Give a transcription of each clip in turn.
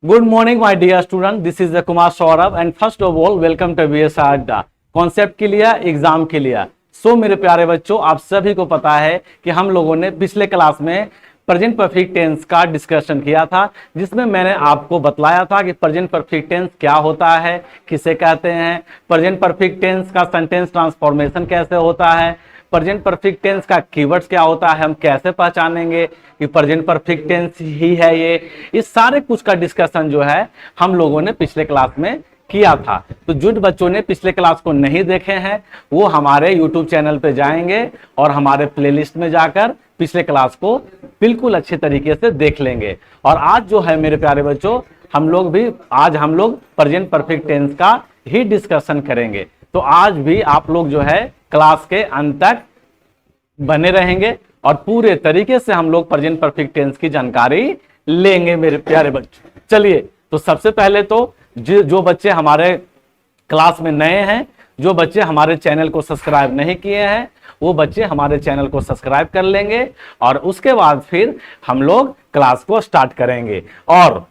Good morning, my dear student. This is Kumar Saurabh, and first of all, welcome to BS Adda. Concept के लिए, exam के लिए। मेरे प्यारे बच्चों, आप सभी को पता है कि हम लोगों ने पिछले क्लास में प्रेजेंट परफेक्ट टेंस का डिस्कशन किया था, जिसमें मैंने आपको बतलाया था कि प्रेजेंट परफेक्ट टेंस क्या होता है, किसे कहते हैं, प्रेजेंट परफेक्ट टेंस का सेंटेंस ट्रांसफॉर्मेशन कैसे होता है, प्रेजेंट परफेक्ट टेंस का कीवर्ड्स क्या होता है, हम कैसे पहचानेंगे कि प्रेजेंट परफेक्ट टेंस ही है ये। इस सारे कुछ का डिस्कशन जो है हम लोगों ने पिछले क्लास में किया था। तो जो बच्चों ने पिछले क्लास को नहीं देखे हैं वो हमारे YouTube चैनल पे जाएंगे और हमारे प्लेलिस्ट में जाकर पिछले क्लास को बिल्कुल अच्छे तरीके से देख लेंगे। और आज जो है मेरे प्यारे बच्चों, हम लोग प्रेजेंट परफेक्ट टेंस का ही डिस्कशन करेंगे। तो आज भी आप लोग जो है क्लास के अंत तक बने रहेंगे और पूरे तरीके से हम लोग प्रेजेंट परफेक्ट टेंस की जानकारी लेंगे मेरे प्यारे बच्चों। चलिए, तो सबसे पहले तो जो बच्चे हमारे क्लास में नए हैं, जो बच्चे हमारे चैनल को सब्सक्राइब नहीं किए हैं, वो बच्चे हमारे चैनल को सब्सक्राइब कर लेंगे और उसके बाद फिर हम लोग क्लास को स्टार्ट करेंगे। और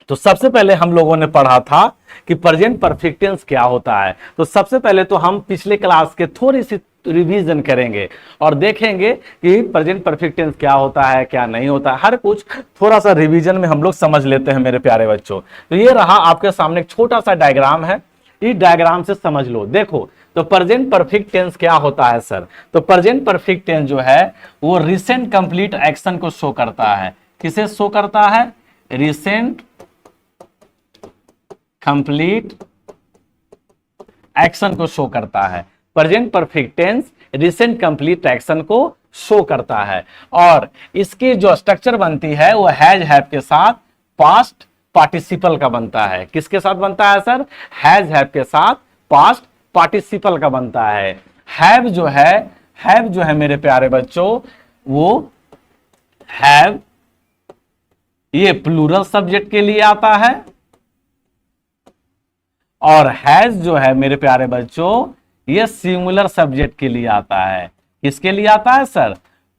तो सबसे पहले हम लोगों ने पढ़ा था कि प्रेजेंट परफेक्ट टेंस क्या होता है। तो सबसे पहले तो हम पिछले क्लास के थोड़ी सी रिवीजन करेंगे और देखेंगे कि प्रेजेंट परफेक्ट टेंस क्या होता है, क्या नहीं होता है। हर कुछ थोड़ा सा रिवीजन में हम लोग समझ लेते हैं मेरे प्यारे बच्चों। तो ये रहा आपके सामने एक छोटा सा डायग्राम है, इस डायग्राम से समझ लो। देखो, तो प्रेजेंट परफेक्ट टेंस क्या होता है सर? तो प्रेजेंट परफेक्ट टेंस जो है वो रिसेंट कंप्लीट एक्शन को शो करता है। किसे शो करता है? रिसेंट कंप्लीट एक्शन को शो करता है। Present perfect tense recent complete action को शो करता है और इसकी जो स्ट्रक्चर बनती है वो हैज हैव के साथ पास्ट पार्टिसिपल का बनता है। किसके साथ बनता है सर? हैज हैव के साथ पास्ट पार्टिसिपल का बनता है। हैव जो है मेरे प्यारे बच्चों, वो हैव ये प्लूरल सब्जेक्ट के लिए आता है और हैज जो है मेरे प्यारे बच्चों ये सिंगुलर सब्जेक्ट के लिए आता है। किसके लिए आता है सर?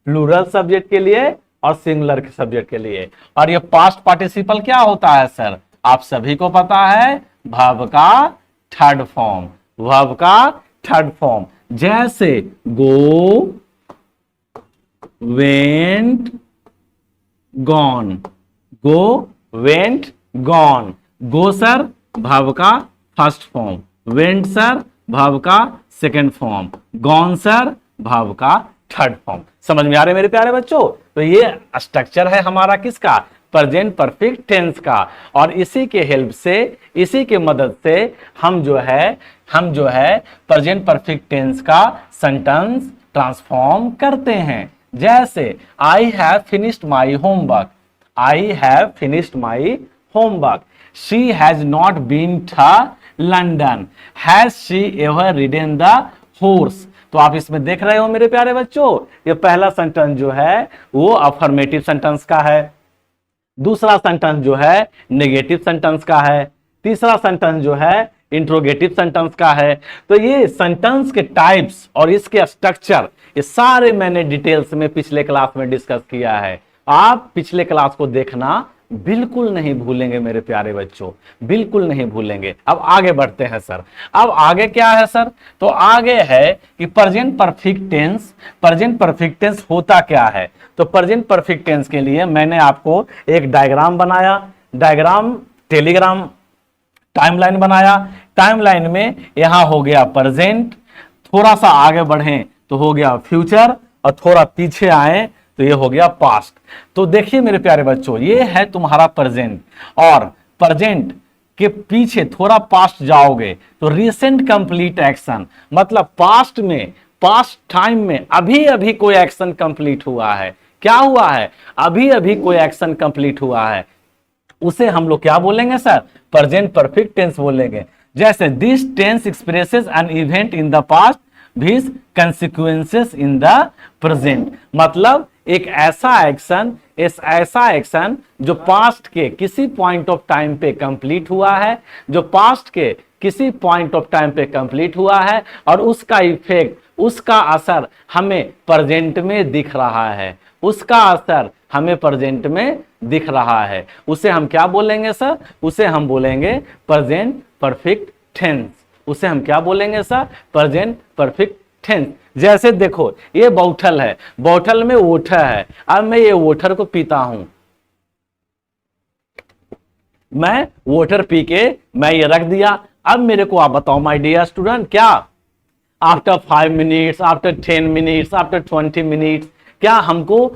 प्लूरल सब्जेक्ट के लिए और सिंगुलर सब्जेक्ट के लिए। और ये पास्ट पार्टिसिपल क्या होता है सर? आप सभी को पता है, वर्ब का थर्ड फॉर्म। वर्ब का थर्ड फॉर्म जैसे go, went, gone. Go, went, gone. Go sir verb का first form, went sir verb का second form, gone sir verb का थर्ड फॉर्म। समझ में आ रहे मेरे प्यारे बच्चों? तो ये स्ट्रक्चर है हमारा किसका? प्रेजेंट परफेक्ट टेंस का। और इसी के हेल्प से, इसी के मदद से हम जो है प्रेजेंट परफेक्ट टेंस का सेंटेंस ट्रांसफॉर्म करते हैं। जैसे I have finished my homework. I have finished my homework. She has not been to London. Has she ever ridden the horse? तो आप इसमें देख रहे हो मेरे प्यारे बच्चों, ये पहला सेंटेंस जो है वो अफर्मेटिव सेंटेंस का है, दूसरा सेंटेंस जो है नेगेटिव सेंटेंस का है, तीसरा सेंटेंस जो है इंट्रोगेटिव सेंटेंस का है। तो ये सेंटेंस के टाइप्स और इसके स्ट्रक्चर ये सारे मैंने डिटेल्स में पिछले क्लास में डिस्कस किया है। आप पिछले क्लास को देखना बिल्कुल नहीं भूलेंगे मेरे प्यारे बच्चों, बिल्कुल नहीं भूलेंगे। अब आगे बढ़ते हैं सर। अब आगे क्या है सर? तो आगे है कि प्रेजेंट परफेक्ट टेंस होता क्या है। तो प्रेजेंट परफेक्ट टेंस के लिए मैंने आपको एक डायग्राम बनाया, टेलीग्राम टाइमलाइन बनाया। टाइमलाइन में यहां हो गया प्रेजेंट, थोड़ा सा आगे बढ़े तो हो गया फ्यूचर और थोड़ा पीछे आए तो ये हो गया पास्ट। तो देखिए मेरे प्यारे बच्चों, ये है तुम्हारा प्रेजेंट और प्रेजेंट के पीछे थोड़ा पास्ट जाओगे तो रिसेंट कंप्लीट एक्शन, मतलब पास्ट में, पास्ट टाइम में अभी अभी कोई एक्शन कंप्लीट हुआ है। क्या हुआ है? अभी अभी कोई एक्शन कंप्लीट हुआ है, उसे हम लोग क्या बोलेंगे सर? प्रेजेंट परफेक्ट टेंस बोलेंगे। जैसे this tense expresses an event in the past which consequences in the present. मतलब एक ऐसा एक्शन जो पास्ट के किसी पॉइंट ऑफ टाइम पे कंप्लीट हुआ है, जो पास्ट के किसी पॉइंट ऑफ टाइम पे कंप्लीट हुआ है और उसका इफेक्ट, उसका असर हमें प्रेजेंट में दिख रहा है, उसका असर हमें प्रेजेंट में दिख रहा है, उसे हम क्या बोलेंगे सर? उसे हम बोलेंगे प्रेजेंट परफेक्ट टेंस। उसे हम क्या बोलेंगे सर? Present perfect tense. जैसे देखो ये बोतल है, बोतल में वाटर है, अब मैं ये वाटर को पीता हूं, मैं वाटर पी के मैं ये रख दिया। अब मेरे को आप बताओ माय डियर स्टूडेंट, क्या after 5 minutes, after 10 minutes, after 20 minutes क्या हमको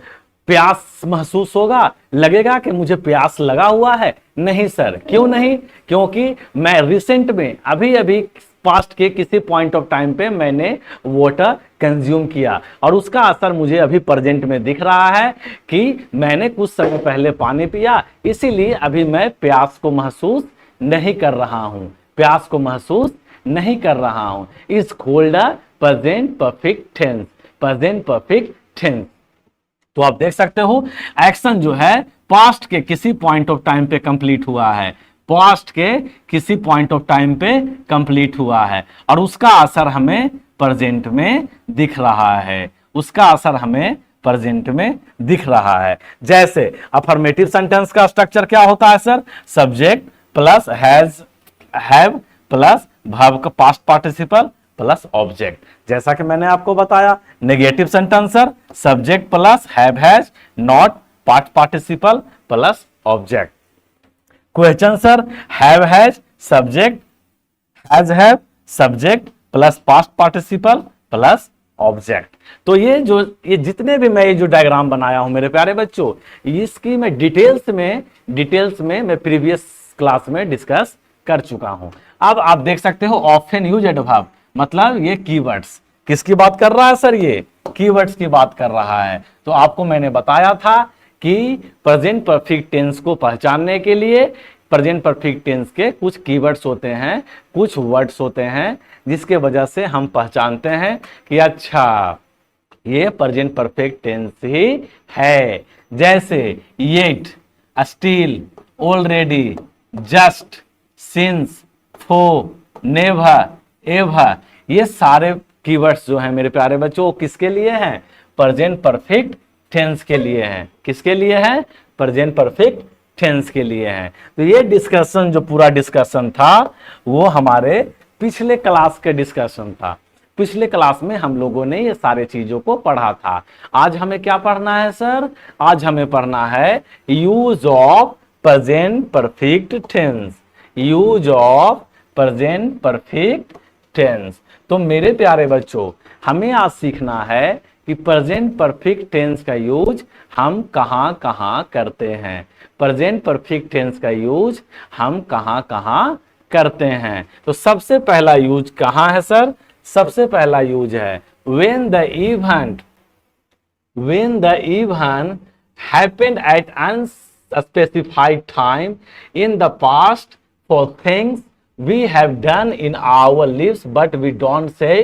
प्यास महसूस होगा? लगेगा कि मुझे प्यास लगा हुआ है? नहीं सर। क्यों नहीं? क्योंकि मैं रिसेंट में अभी अभी पास्ट के किसी पॉइंट ऑफ टाइम पे मैंने वाटर कंज्यूम किया और उसका असर मुझे अभी प्रेजेंट में दिख रहा है कि मैंने कुछ समय पहले पानी पिया, इसीलिए अभी मैं प्यास को महसूस नहीं कर रहा हूं, प्यास को महसूस नहीं कर रहा हूं। Is called a present perfect tense, present perfect tense. तो आप देख सकते हो एक्शन जो है पास्ट के किसी पॉइंट ऑफ टाइम पे कंप्लीट हुआ है, पास्ट के किसी पॉइंट ऑफ टाइम पे कंप्लीट हुआ है और उसका असर हमें प्रेजेंट में दिख रहा है, उसका असर हमें प्रेजेंट में दिख रहा है। जैसे अफर्मेटिव सेंटेंस का स्ट्रक्चर क्या होता है sir? Subject plus has have plus verb का पास्ट पार्टिसिपल प्लस ऑब्जेक्ट। जैसा कि मैंने आपको बताया negative sentence sir subject plus have has not past participle plus object. Question sir have has subject has have subject plus past participle plus object. तो ये जितने भी मैं ये जो डायग्राम बनाया हूं मेरे प्यारे बच्चों, इसकी मैं डिटेल्स में मैं प्रीवियस क्लास में डिस्कस कर चुका हूं। अब आप देख सकते हो ऑफ्टन यूज्ड वर्ब, मतलब ये कीवर्ड्स किसकी बात कर रहा है सर? ये कीवर्ड्स की बात कर रहा है। तो आपको मैंने बताया था कि प्रेजेंट परफेक्ट टेंस को पहचानने के लिए प्रेजेंट परफेक्ट टेंस के कुछ कीवर्ड्स होते हैं, कुछ वर्ड्स होते हैं जिसके वजह से हम पहचानते हैं कि अच्छा ये प्रेजेंट परफेक्ट टेंस ही है। जैसे yet, still, already, just, since, for, never, ever, ये सारे कीवर्ड्स जो हैं मेरे प्यारे बच्चों किसके लिए हैं? प्रेजेंट परफेक्ट टेंस के लिए हैं। किसके लिए है? प्रेजेंट परफेक्ट टेंस के लिए हैं। तो ये डिस्कशन जो पूरा डिस्कशन था वो हमारे पिछले क्लास के डिस्कशन था। पिछले क्लास में हम लोगों ने ये सारे चीजों को पढ़ा था। आज हमें क्या पढ़ना है सर? आज हमें पढ़ना है use of present perfect tense, use of present perfect tense. तो मेरे प्यारे बच्चों हमें आज सीखना है कि प्रेजेंट परफेक्ट टेंस का यूज हम कहां कहां करते हैं, प्रेजेंट परफेक्ट टेंस का यूज हम कहां कहां करते हैं। तो सबसे पहला यूज कहां है सर? सबसे पहला यूज है when the event happened at unspecified time in the past for things we have done in our lives but we don't say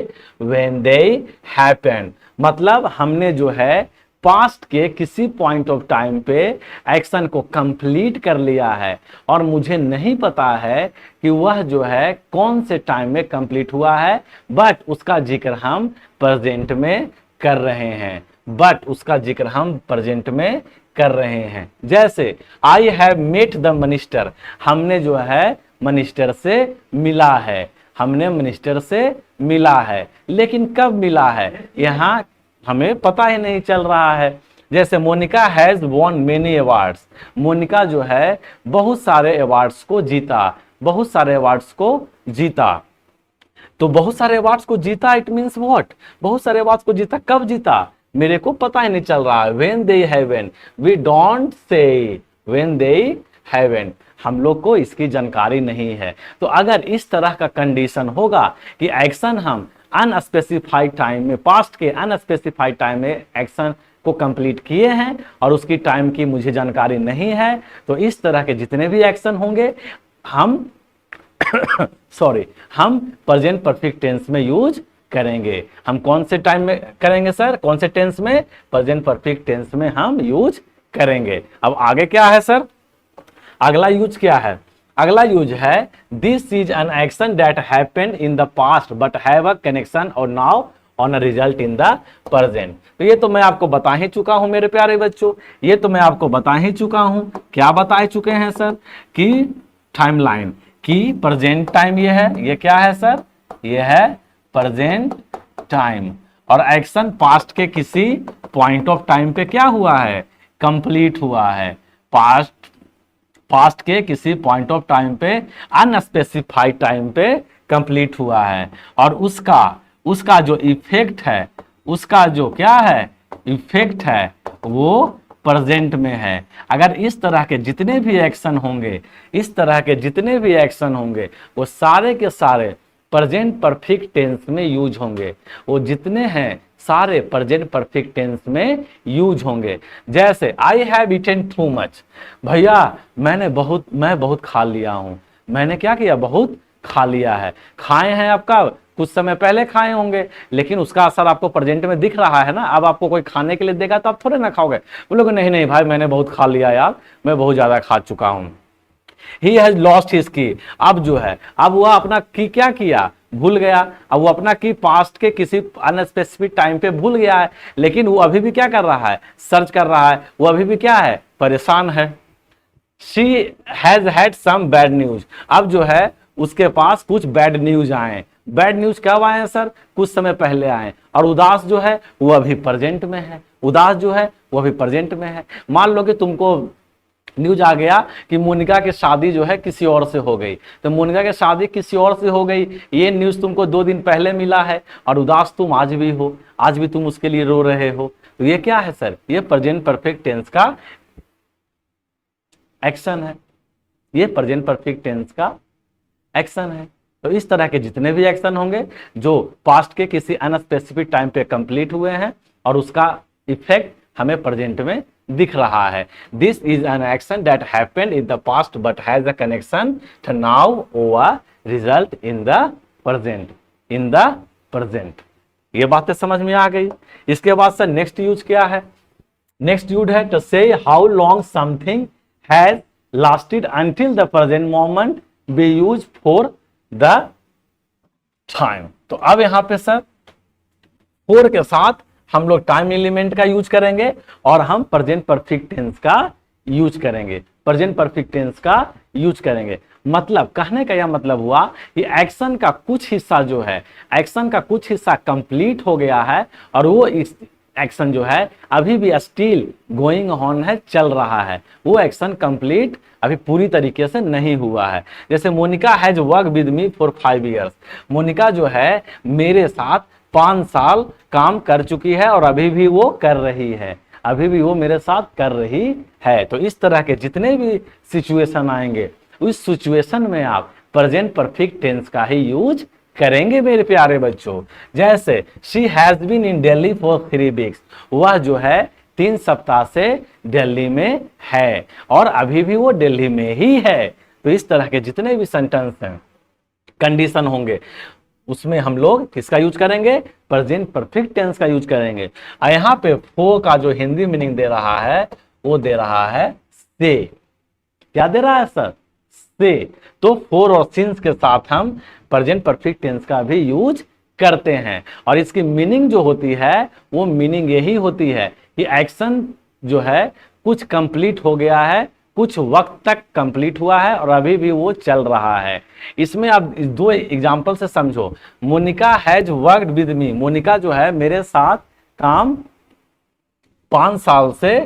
when they happened। मतलब हमने जो है पास्ट के किसी पॉइंट ऑफ टाइम पे एक्शन को complete कर लिया है और मुझे नहीं पता है कि वह जो है कौन से टाइम में कंप्लीट हुआ है, बट उसका जिक्र हम प्रेजेंट में कर रहे हैं, बट उसका जिक्र हम प्रेजेंट में कर रहे हैं। जैसे I have met the minister, हमने जो है मिनिस्टर से मिला है, हमने मिनिस्टर से मिला है, लेकिन कब मिला है यहाँ हमें पता ही नहीं चल रहा है। जैसे Monica has won many awards, Monica जो है बहुत सारे अवार्ड्स को जीता, बहुत सारे अवार्ड्स को जीता। तो बहुत सारे अवार्ड्स को जीता इट मींस व्हाट? बहुत सारे अवार्ड्स को जीता, कब जीता मेरे को पता ही नहीं चल रहा है। When they haven't, we don't say when they haven't, हम लोग को इसकी जानकारी नहीं है। तो अगर इस तरह का कंडीशन होगा कि एक्शन हम अनस्पेसिफाइड टाइम में, पास्ट के अनस्पेसिफाइड टाइम में एक्शन को कंप्लीट किए हैं और उसकी टाइम की मुझे जानकारी नहीं है, तो इस तरह के जितने भी एक्शन होंगे हम हम प्रेजेंट परफेक्ट टेंस में यूज करेंगे। हम कौन से टाइम में करेंगे सर? कौन से टेंस में? प्रेजेंट परफेक्ट टेंस में हम यूज करेंगे। अब आगे क्या है सर? अगला यूज क्या है? अगला यूज है this is an action that happened in the past but have a connection or now on a result in the present. तो ये तो मैं आपको बता ही चुका हूं मेरे प्यारे बच्चों, ये तो मैं आपको बता ही चुका हूं। क्या बता चुके हैं सर कि टाइमलाइन की प्रेजेंट टाइम ये है, ये क्या है सर, ये है प्रेजेंट टाइम। और एक्शन पास्ट के किसी पॉइंट ऑफ टाइम पे क्या हुआ है, कंप्लीट हुआ है। पास्ट के किसी पॉइंट ऑफ टाइम पे अनस्पेसिफाइड टाइम पे कंप्लीट हुआ है। और उसका उसका जो इफेक्ट है, उसका जो क्या है इफेक्ट है, वो प्रेजेंट में है। अगर इस तरह के जितने भी एक्शन होंगे, इस तरह के जितने भी एक्शन होंगे, वो सारे के सारे प्रेजेंट परफेक्ट टेंस में यूज होंगे। वो जितने हैं सारे प्रेजेंट परफेक्ट टेंस में यूज होंगे। जैसे I have eaten too much, भैया मैं बहुत खा लिया हूं। मैंने क्या किया, बहुत खा लिया है। खाए हैं आपका कुछ समय पहले खाए होंगे, लेकिन उसका असर आपको प्रेजेंट में दिख रहा है ना। अब आपको कोई खाने के लिए देगा तो आप थोड़े ना खाओगे, बोलोगे नहीं नहीं भाई मैंने बहुत खा लिया यार, मैं बहुत ज्यादा खा चुका हूं। ही हैज लॉस्ट हिज की, अब जो है अब वह अपना की क्या किया, भूल गया। अब वो अपना की पास्ट के किसी अनस्पेसिफिक टाइम पे भूल गया है, लेकिन वो अभी भी क्या कर रहा है, सर्च कर रहा है। वो अभी भी क्या है, परेशान है। She has had some bad news, अब जो है उसके पास कुछ बैड न्यूज आए। बैड न्यूज कब आए सर, कुछ समय पहले आए। और उदास जो है वो अभी प्रेजेंट में है, उदास जो है वो अभी प्रेजेंट में है। मान लो कि तुमको न्यूज आ गया कि मोनिका की शादी जो है किसी और से हो गई, तो मोनिका की शादी किसी और से हो गई, ये न्यूज तुमको 2 दिन पहले मिला है और उदास तुम आज भी हो, आज भी तुम उसके लिए रो रहे हो। तो ये क्या है सर, ये प्रेजेंट परफेक्ट टेंस का एक्शन है, ये प्रेजेंट परफेक्ट टेंस का एक्शन है। तो इस तरह के जितने भी एक्शन होंगे जो पास्ट के किसी अनस्पेसिफिक टाइम पे कंप्लीट हुए हैं और उसका इफेक्ट हमें प्रेजेंट में दिख रहा है। This is an action that happened in the past but has a connection to now or result in the present, in the present. ये बातें समझ में आ गई। इसके बाद सर नेक्स्ट यूज क्या है, नेक्स्ट यूज है टू से how long something has lasted until the present moment B use for the time. तो अब यहां पे सर फॉर के साथ हम लोग टाइम एलिमेंट का यूज करेंगे और हम प्रेजेंट परफेक्ट टेंस का यूज करेंगे, प्रेजेंट परफेक्ट टेंस का यूज करेंगे। मतलब कहने का यह मतलब हुआ कि एक्शन का कुछ हिस्सा जो है, एक्शन का कुछ हिस्सा कंप्लीट हो गया है और वो इस एक्शन जो है अभी भी स्टिल गोइंग ऑन है, चल रहा है। वो एक्शन कंप्लीट अभी पूरी तरीके से नहीं हुआ है। जैसे Monica has work with me for 5 years, Monica जो है मेरे साथ 5 साल काम कर चुकी है और अभी भी वो कर रही है, अभी भी वो मेरे साथ कर रही है। तो इस तरह के जितने भी सिचुएशन आएंगे उस सिचुएशन में आप प्रेजेंट परफेक्ट टेंस का ही यूज करेंगे मेरे प्यारे बच्चों। जैसे she has been in Delhi for 3 weeks, वह जो है 3 सप्ताह से दिल्ली में है और अभी भी वो दिल्ली में ही है। तो इस तरह के जितने भी सेंटेंस हैं, कंडीशन होंगे, उसमें हम लोग किसका यूज करेंगे, प्रेजेंट परफेक्ट टेंस का यूज करेंगे। और यहाँ पे फो का जो हिंदी मीनिंग दे रहा है वो दे रहा है से। क्या दे रहा है सर, से। तो फोर और सिंस के साथ हम प्रेजेंट परफेक्ट टेंस का भी यूज करते हैं और इसकी मीनिंग जो होती है वो मीनिंग यही होती है कि एक्शन जो है कुछ कंप्लीट हो गया है, कुछ वक्त तक कंप्लीट हुआ है और अभी भी वो चल रहा है। इसमें आप 2 एग्जांपल से समझो। Monica has worked with me, Monica जो है मेरे साथ काम 5 साल से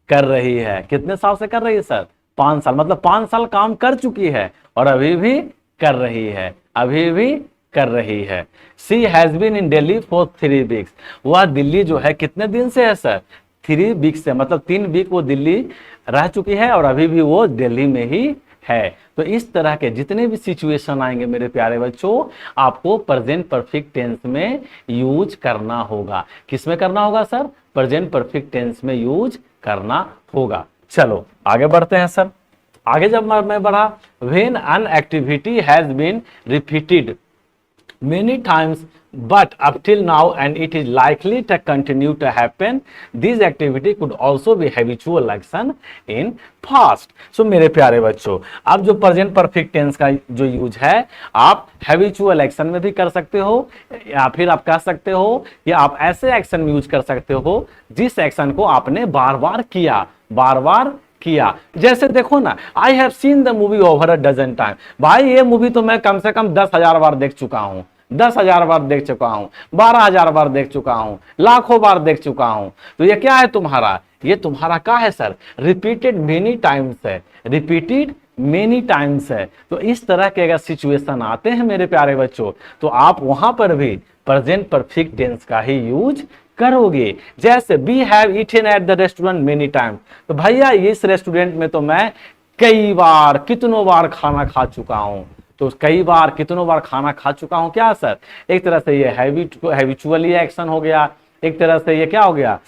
कर रही है। कितने साल से कर रही है सर, 5 साल, मतलब 5 साल काम कर चुकी है और अभी भी कर रही है, अभी भी कर रही है। She has been in Delhi for 3 weeks, वह दिल्ली जो है कितने दिन से है सर, 3 weeks से, मतलब 3 वीक वो दिल्ली रह चुकी है और अभी भी वो दिल्ली में ही है। तो इस तरह के जितने भी सिचुएशन आएंगे मेरे प्यारे बच्चों, आपको प्रेजेंट परफेक्ट टेंस में यूज करना होगा। किस में करना होगा सर, प्रेजेंट परफेक्ट टेंस में यूज करना होगा। चलो आगे बढ़ते हैं सर। आगे जब मैं बढ़ा, when an activity has been repeated many times but up till now and it is likely to continue to happen. This activity could also be habitual action in past. So मेरे प्यारे बच्चों, अब जो present perfect tense का जो use है आप habitual action में भी कर सकते हो, या फिर आप कह सकते हो या आप ऐसे एक्शन में यूज कर सकते हो जिस एक्शन को आपने बार बार किया, बार बार किया। जैसे देखो ना, I have seen the movie over a dozen time. भाई ये मूवी तो मैं कम से कम 10,000 बार देख चुका हूं, 10,000 बार देख चुका हूं, 12,000 बार देख चुका हूं, लाखों बार देख चुका हूं। तो ये क्या है तुम्हारा, ये तुम्हारा क्या है सर, रिपीटेड मेनी टाइम्स है, रिपीटेड मेनी टाइम्स है। तो इस तरह के अगर सिचुएशन आते हैं मेरे प्यारे बच्चों, तो आप वहां पर भी प्रेजेंट परफेक्ट टेंस का ही यूज करोगे। जैसे we have eaten at the restaurant many time, तो भैया इस रेस्टोरेंट में तो मैं कई बार, कितनों बार खाना खा चुका हूं। तो कई बार, कितनों बार खाना खा चुका हूं क्या सर, एक तरह से ये हैबिचुअली एक्शन हो गया, एक तरह से ये क्या हो गया,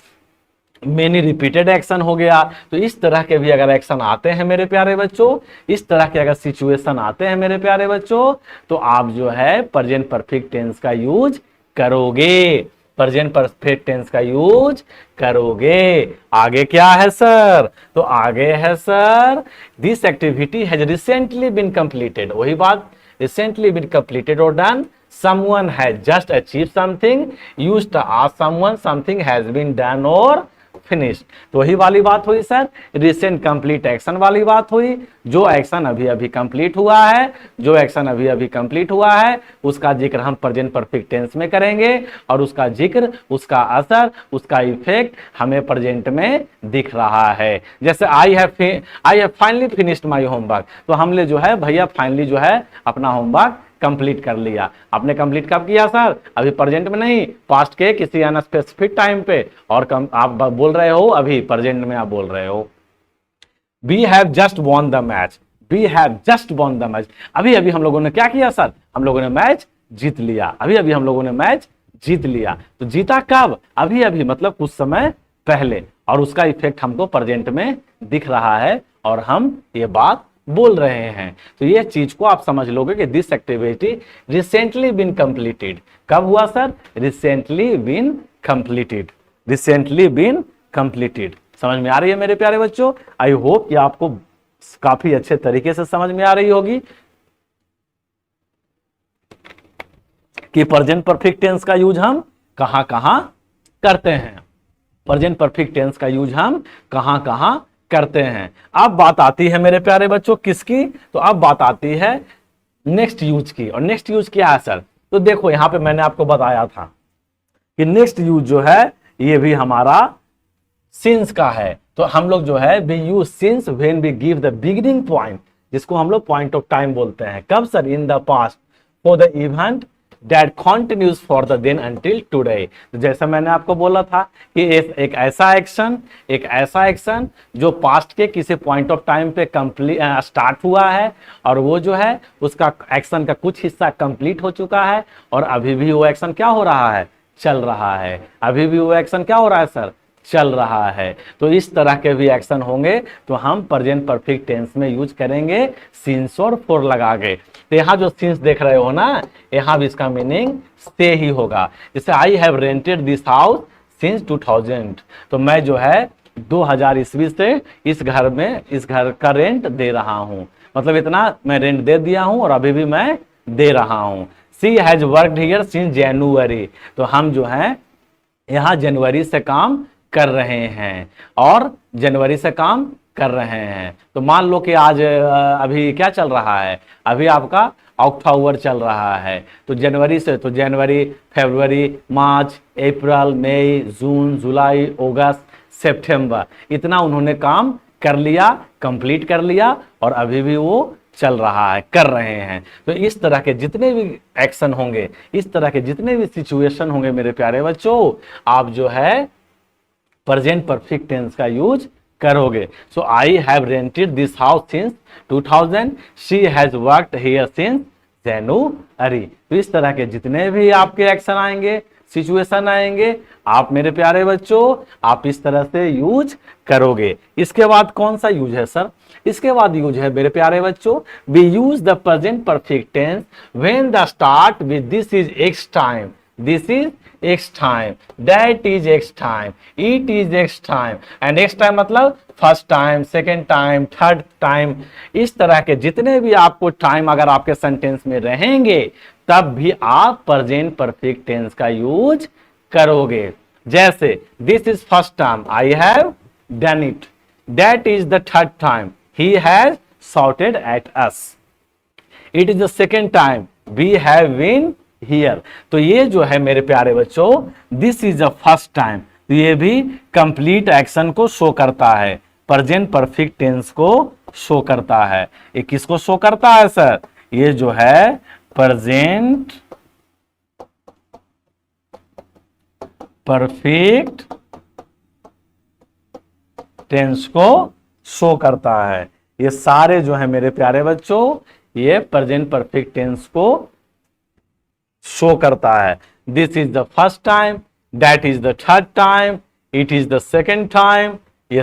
मेनी रिपीटेड एक्शन हो गया। तो इस तरह के भी अगर एक्शन आते हैं मेरे प्यारे बच्चों, इस तरह के अगर सिचुएशन आते हैं मेरे प्यारे बच्चों, तो आप जो है प्रेजेंट परफेक्ट टेंस का यूज करोगे, प्रेजेंट परफेक्ट टेंस का यूज करोगे। आगे क्या है सर, तो आगे है sir, this activity has recently been completed. वही बात, रिसेंटली बीन कंप्लीटेड और done, someone has just achieved something, used to ask someone something has been done or finished। तो वही वाली बात हुई सर, रिसेंट कंप्लीट एक्शन वाली बात हुई। जो एक्शन अभी अभी कंप्लीट हुआ है, जो एक्शन अभी अभी कंप्लीट हुआ है, उसका जिक्र हम प्रेजेंट परफेक्ट टेंस में करेंगे, और उसका जिक्र, उसका असर, उसका इफेक्ट हमें प्रेजेंट में दिख रहा है। जैसे I have finally finished my homework, तो हमने जो है भैया फाइनली जो है अपना होमवर्क कंप्लीट कर लिया। आपने कंप्लीट कब किया सर, अभी प्रेजेंट में नहीं, पास्ट के किसी अनस्पेसिफिक टाइम पे, और आप बोल रहे हो अभी प्रेजेंट में आप बोल रहे हो। We have just won the match, we have just won the match, अभी अभी हम लोगों ने क्या किया सर, हम लोगों ने मैच जीत लिया, अभी अभी हम लोगों ने मैच जीत लिया। तो जीता कब, अभी अभी मतलब कुछ समय पहले, और उसका इफेक्ट हमको प्रेजेंट में दिख रहा है और हम ये बात बोल रहे हैं। तो ये चीज को आप समझ लोगे कि this activity recently been completed. कब हुआ sir, recently been completed, recently been completed. समझ में आ रही है मेरे प्यारे बच्चों, आई होप कि आपको काफी अच्छे तरीके से समझ में आ रही होगी कि प्रेजेंट परफेक्ट टेंस का यूज हम कहां कहां करते हैं, प्रेजेंट परफेक्ट टेंस का यूज हम कहां कहां करते हैं। अब बात आती है मेरे प्यारे बच्चों किसकी, तो अब बात आती है नेक्स्ट यूज की। और नेक्स्ट यूज क्या है सर, तो देखो यहां पे मैंने आपको बताया था कि नेक्स्ट यूज जो है ये भी हमारा सिंस का है। तो हम लोग जो है we use since when we give the beginning point, जिसको हम लोग पॉइंट ऑफ टाइम बोलते हैं। कब sir, in the past for the event that continues for the then until today। तो जैसा मैंने आपको बोला था कि एक ऐसा एक्शन जो पास्ट के किसी पॉइंट ऑफ टाइम पे स्टार्ट हुआ है, और वो जो है उसका एक्शन का कुछ हिस्सा कंप्लीट हो चुका है, और अभी भी वो एक्शन क्या हो रहा है, चल रहा है। अभी भी वो एक्शन क्या हो रहा है सर, चल रहा है। तो इस तरह के भी एक्शन होंगे तो हम प्रेजेंट परफेक्ट टेंस में यूज करेंगे सिंस और फॉर लगा के। तो यहाँ जो सिंस देख रहे हो ना, यहाँ भी इसका मीनिंग से ही होगा। जैसे I have rented this house since 2000, तो मैं जो है 2000 ईस्वी से इस घर का रेंट दे रहा हूँ, मतलब इतना मैं रेंट दे दिया हूँ और अभी भी मैं दे रहा हूँ। She has worked here since January, तो हम जो है यहाँ जनवरी से काम कर रहे हैं, और जनवरी से काम कर रहे हैं। तो मान लो कि आज अभी क्या चल रहा है, अभी आपका अक्टूबर चल रहा है, तो जनवरी से, तो जनवरी, फरवरी, मार्च, अप्रैल, मई, जून, जुलाई, अगस्त, सितंबर, इतना उन्होंने काम कर लिया, कंप्लीट कर लिया, और अभी भी वो चल रहा है, कर रहे हैं। तो इस तरह के जितने भी एक्शन होंगे, इस तरह के जितने भी सिचुएशन होंगे मेरे प्यारे बच्चों, आप जो है प्रेजेंट परफेक्ट टेंस का यूज करोगे। So I have rented this house since 2000, she has worked here since January. तो इस तरह के जितने भी आपके एक्शन आएंगे, सिचुएशन आएंगे, आप मेरे प्यारे बच्चों आप इस तरह से यूज करोगे। इसके बाद कौन सा यूज है सर, इसके बाद यूज है मेरे प्यारे बच्चों, we use the present perfect tense when the start with this is X time this is X time, that is X time, it is X time and X time मतलब first time, second time, third time. इस तरह के जितने भी आपको time अगर आपके sentence में रहेंगे तब भी आप प्रेजेंट परफेक्ट टेंस का यूज करोगे। जैसे this is first time I have done it, that is the third time he has shouted at us, it is the second time we have been here। तो ये जो है मेरे प्यारे बच्चों this is the first time, तो ये भी कंप्लीट एक्शन को शो करता है, प्रेजेंट परफेक्ट टेंस को शो करता है। ये किसको शो करता है सर? ये जो है प्रेजेंट परफेक्ट टेंस को शो करता है। ये सारे जो है मेरे प्यारे बच्चों ये प्रेजेंट परफेक्ट टेंस को शो करता है। This is the first time, that is the third time, it is the second time. ये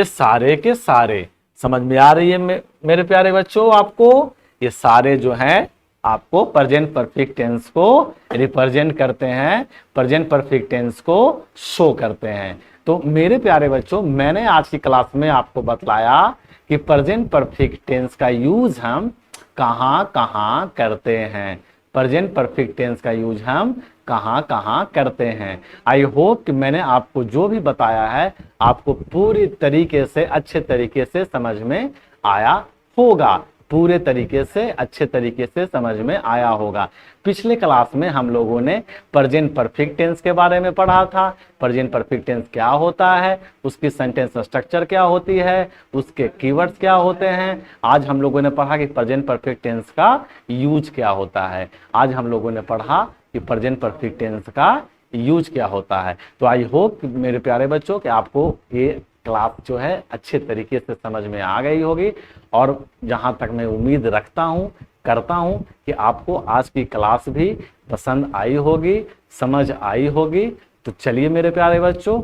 सारे के सारे समझ में आ रही है मेरे प्यारे बच्चों आपको? ये सारे जो हैं आपको प्रेजेंट परफेक्ट टेंस को रिप्रेजेंट करते हैं, प्रेजेंट परफेक्ट टेंस को शो करते हैं। तो मेरे प्यारे बच्चों मैंने आज की क्लास में आपको बतलाया कि प्रेजेंट परफेक्ट टेंस का यूज हम कहां कहां करते हैं, प्रेजेंट परफेक्ट टेंस का यूज हम कहां कहां करते हैं। आई होप कि मैंने आपको जो भी बताया है आपको पूरी तरीके से अच्छे तरीके से समझ में आया होगा, पूरे तरीके से अच्छे तरीके से समझ में आया होगा। पिछले क्लास में हम लोगों ने प्रेजेंट परफेक्ट टेंस के बारे में पढ़ा था, प्रेजेंट परफेक्ट टेंस क्या होता है, उसकी सेंटेंस स्ट्रक्चर क्या होती है, उसके कीवर्ड्स क्या होते हैं। आज हम लोगों ने पढ़ा कि प्रेजेंट परफेक्ट टेंस का यूज क्या होता है, आज हम लोगों ने पढ़ा कि प्रेजेंट परफेक्ट टेंस का यूज क्या होता है। तो आई होप मेरे प्यारे बच्चों कि आपको ये क्लास जो है अच्छे तरीके से समझ में आ गई होगी और जहां तक मैं उम्मीद रखता हूं करता हूं कि आपको आज की क्लास भी पसंद आई होगी, समझ आई होगी। तो चलिए मेरे प्यारे बच्चों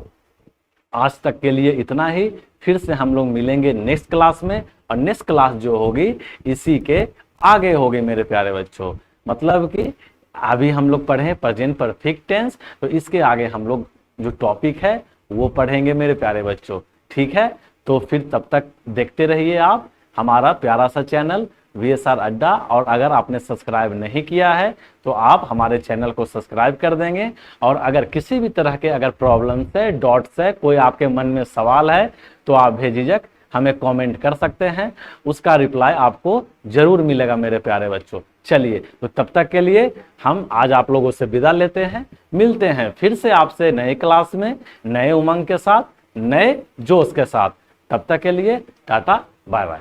आज तक के लिए इतना ही, फिर से हम लोग मिलेंगे नेक्स्ट क्लास में और नेक्स्ट क्लास जो होगी इसी के आगे होगी मेरे प्यारे बच्चों। मतलब कि अभी हम लोग पढ़े प्रेजेंट परफेक्ट टेंस, तो इसके आगे हम लोग जो टॉपिक है वो पढ़ेंगे मेरे प्यारे बच्चों, ठीक है? तो फिर तब तक देखते रहिए आप हमारा प्यारा सा चैनल VSR अड्डा, और अगर आपने सब्सक्राइब नहीं किया है तो आप हमारे चैनल को सब्सक्राइब कर देंगे। और अगर किसी भी तरह के अगर प्रॉब्लम है, डॉट्स है, कोई आपके मन में सवाल है तो आप बेझिझक हमें कमेंट कर सकते हैं, उसका रिप्लाई आपको जरूर मिलेगा मेरे प्यारे बच्चों। चलिए तो तब तक के लिए हम आज आप लोगों से विदा लेते हैं, मिलते हैं फिर से आपसे नए क्लास में नए उमंग के साथ, नए जोश के साथ। तब तक के लिए टाटा बाय बाय।